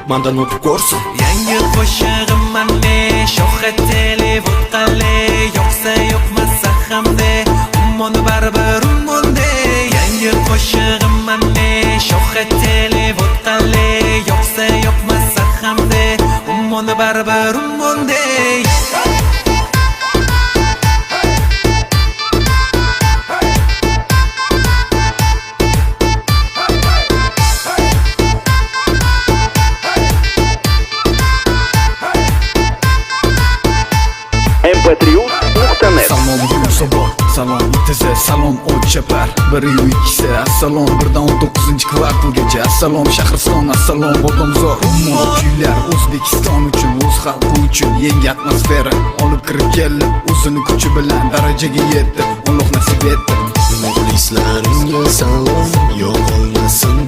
mandan o'tib ko'rsin. Yangi qo'shig'im mane, sho'xat telefon qale, yo'qsa yo'qmasa hamde, ummoni baribir ummonde. Yangi qo'shig'im mane, sho'xat telefon qale, yo'qsa yo'qmasa hamde, ummoni baribir ummonde. mp3.net. Salom Yunusobod, salom ITZ, salom O'chapar 1-2 assalom 1-19-kvartalgacha, assalom Shahriston, assalom Bodomzor. Ummon kuylar O'zbekiston uchun, o'z xalqi uchun yangi atmosfera olib kirib keldi. O'zini kuchi bilan darajaga yetdi, Alloh nasib etdi. Muxlislaringga salom, yo'qolmasin